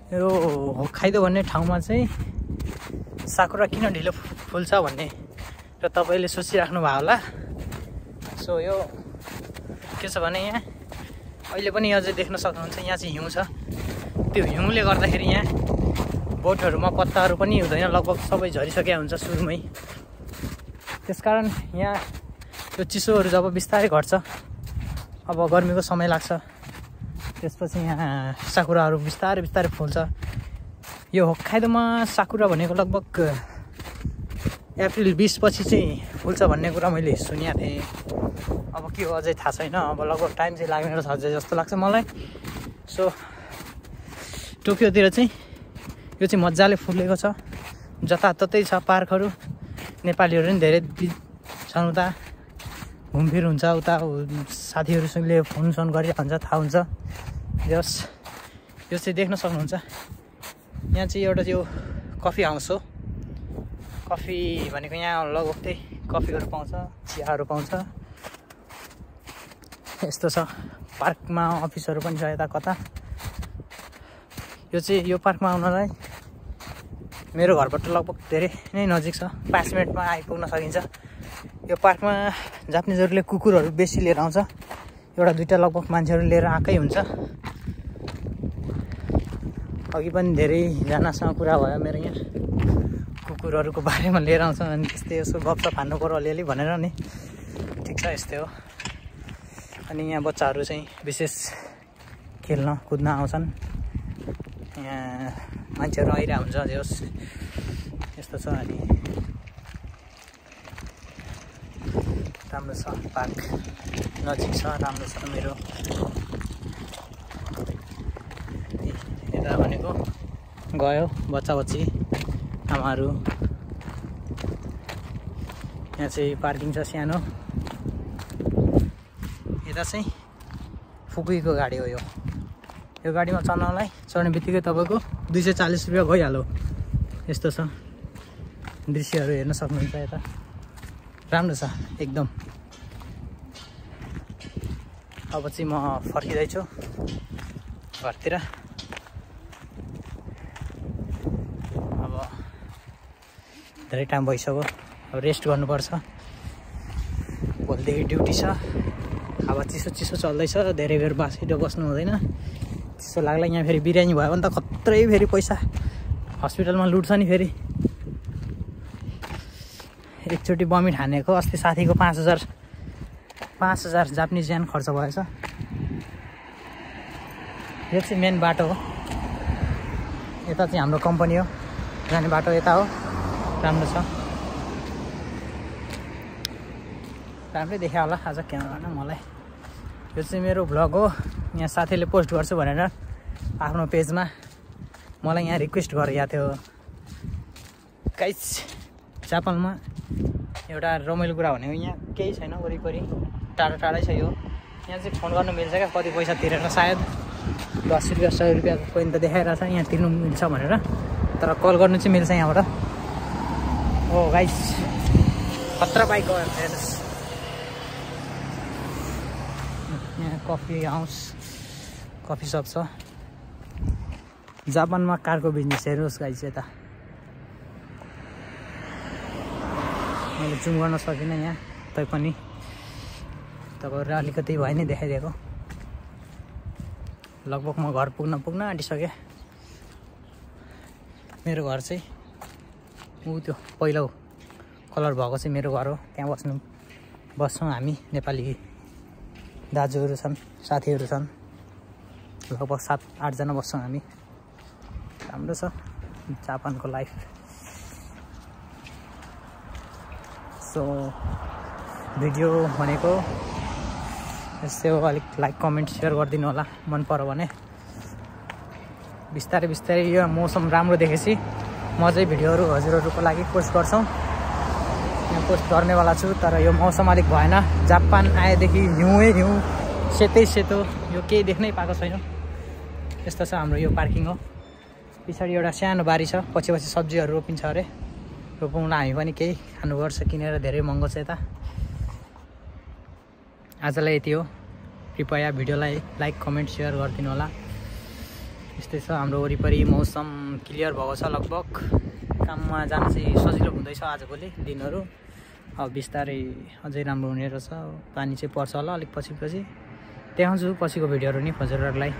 यो होक्काइदो भन्ने ठाउँमा चाहिँ साकुरा किन ढिलो फुल्छ भन्ने र तपाईँले सोचिराख्नु भयो होला। सो यो के छ भने यहाँ अहिले पनि अझै देख्न सक्नुहुन्छ यहाँ चाहिँ हिउँ छ। त्यो हिउँले गर्दाखेरि यहाँ बोटहरूमा पत्ताहरू पनि हुँदैन, लगभग सबै झरिसकेको हुन्छ सुरुमै। त्यसकारण यहाँ यो चिसोहरू जब बिस्तारै घट्छ, अब गर्मीको समय लाग्छ, त्यसपछि यहाँ साकुराहरू बिस्तारै बिस्तारै फुल्छ। यो होक्काइदोमा साकुरा भनेको लगभग अप्रिल 20 पछि चाहिँ फुल्छ भन्ने कुरा मैले सुनेको थिएँ। अब के हो अझै थाहा छैन, अब लगभग टाइम चाहिँ लाग्ने रहेछ अझै जस्तो लाग्छ मलाई। सो टोकियोतिर चाहिँ यो चाहिँ मजाले फुलेको छ, जताततै छ पार्कहरू। नेपालीहरू पनि धेरै छन्, उता घुमफिर हुन्छ, उता साथीहरूसँगले फोनसोन गरिरहेको हुन्छ, थाहा हुन्छ। जस यो चाहिँ देख्न सक्नुहुन्छ यहाँ चाहिँ एउटा यो कफी हाउस हो। कफी भनेको यहाँ लगभग त्यही कफीहरू पाउँछ, चियाहरू पाउँछ, यस्तो छ। पार्कमा अफिसहरू पनि छ यता कता। यो चाहिँ यो पार्कमा आउनलाई मेरो घरबाट लगभग धेरै नै नजिक छ, 5 मिनटमा आइपुग्न सकिन्छ। यो पार्कमा जापानिजहरूले कुकुरहरू बेसी लिएर आउँछ, एउटा दुईवटा लगभग मान्छेहरू लिएर आएकै हुन्छ। अघि पनि धेरैजनासँग कुरा भयो मेरो, यहाँ कुकुरहरूको बारेमा लिएर आउँछ, अनि त्यस्तै यसो गफसफ हान्नु पऱ्यो अलिअलि भनेर नि। ठिक छ, यस्तै हो। अनि यहाँ बच्चाहरू चाहिँ विशेष खेल्न कुद्न आउँछन्, यहाँ मान्छेहरू आइरहेको हुन्छ, जोस् यस्तो छ। अनि राम्रो छ पार्क, नजिक छ, राम्रो छ मेरो। यता भनेको गयो बच्चा बच्ची आमाहरू। यहाँ चाहिँ पार्किङ छ सानो। यता चाहिँ फुकुईको गाडी हो। यो गाडीमा चढ्ने बित्तिकै तपाईँको 240 रुपियाँ भइहाल्यो। यस्तो छ, दृश्यहरू हेर्न सक्नुहुन्छ यता, राम्रो छ एकदम। अब चाहिँ म फर्किँदैछु घरतिर। अब धेरै टाइम भइसक्यो, अब रेस्ट गर्नुपर्छ। भोलिदेखि ड्युटी छ। हावा चिसो चिसो चल्दैछ, धेरै बेर बासिलो बस्नु हुँदैन। चिसो लाग्ला। यहाँ फेरि बिरामी भयो भने त खत्रै फेरि पैसा हस्पिटलमा लुट्छ नि। फेरि एकचोटि बमिट हानेको अस्ति साथीको 5,000 जापानिज यान खर्च भएछ। यो चाहिँ मेन बाटो हो। यता चाहिँ हाम्रो कम्पनी हो, जाने बाटो यता हो। राम्रो छ, राम्रै देखा होला आज क्यामेरामा मलाई। यो चाहिँ मेरो भ्लग हो, यहाँ साथीले पोस्ट गर्छु भनेर आफ्नो पेजमा मलाई यहाँ रिक्वेस्ट गरेको थियो। गाइस जापानमा एउटा रमाइलो कुरा भनेको यहाँ केही छैन, वरिपरि टाढा टाढै छ। यो यहाँ चाहिँ फोन गर्नु मिल्छ क्या, कति पैसा तिरेर सायद 10 रुपियाँ 100 रुपियाँ कोइन त देखाइरहेको छ यहाँ तिर्नु मिल्छ भनेर, तर कल गर्नु चाहिँ मिल्छ यहाँबाट। ओ गाइस खतरा बाइक गयो हेर्नुहोस्। यहाँ कफी हाउस, कफी सप छ। जापानमा कारको बिजनेस हेर्नुहोस् गाइस। यता मैले जुम गर्न सकिनँ यहाँ, तैपनि तपाईँहरू अलिकति भए नि देखाइदिएको। लगभग म घर पुग्न आँटिसकेँ। मेरो घर चाहिँ त्यो पहिलो कलर भएको चाहिँ मेरो घर हो। त्यहाँ बस्छौँ हामी, नेपाली दाजुहरू छन्, साथीहरू छन्, लगभग 7-8 जना बस्छौँ हामी। राम्रो छ जापानको लाइफ। सो भिडियो भनेको यस्तै हो, अलिक लाइक कमेन्ट सेयर गरिदिनु होला मन पर्यो भने। बिस्तारै बिस्तारै यो मौसम राम्रो देखेपछि म चाहिँ भिडियोहरू हजुरहरूको लागि पोस्ट गर्छौँ। यहाँ पोस्ट गर्नेवाला छु, तर यो मौसम अलिक भएन। जापान आएदेखि हिउँै हिउँ, सेतै सेतो, यो केही देख्नै पाएको छैन। यस्तो छ हाम्रो यो पार्किङ हो। पछाडि एउटा सानो बारी छ, पछि सब्जीहरू रोपिन्छ अरे, रोपाउन हामी पनि केही खानुपर्छ किनेर, धेरै महँगो छ यता। आजलाई यति हो। कृपया भिडियोलाई लाइक कमेन्ट सेयर गरिदिनु होला। यस्तै छ हाम्रो वरिपरि मौसम क्लियर भएको छ लगभग काममा जान चाहिँ सजिलो हुँदैछ आजभोलि दिनहरू अब बिस्तारै अझै राम्रो हुने रहेछ पानी चाहिँ पर्छ होला अलिक पछि देखाउँछु पछिको भिडियोहरू नि हजुरहरूलाई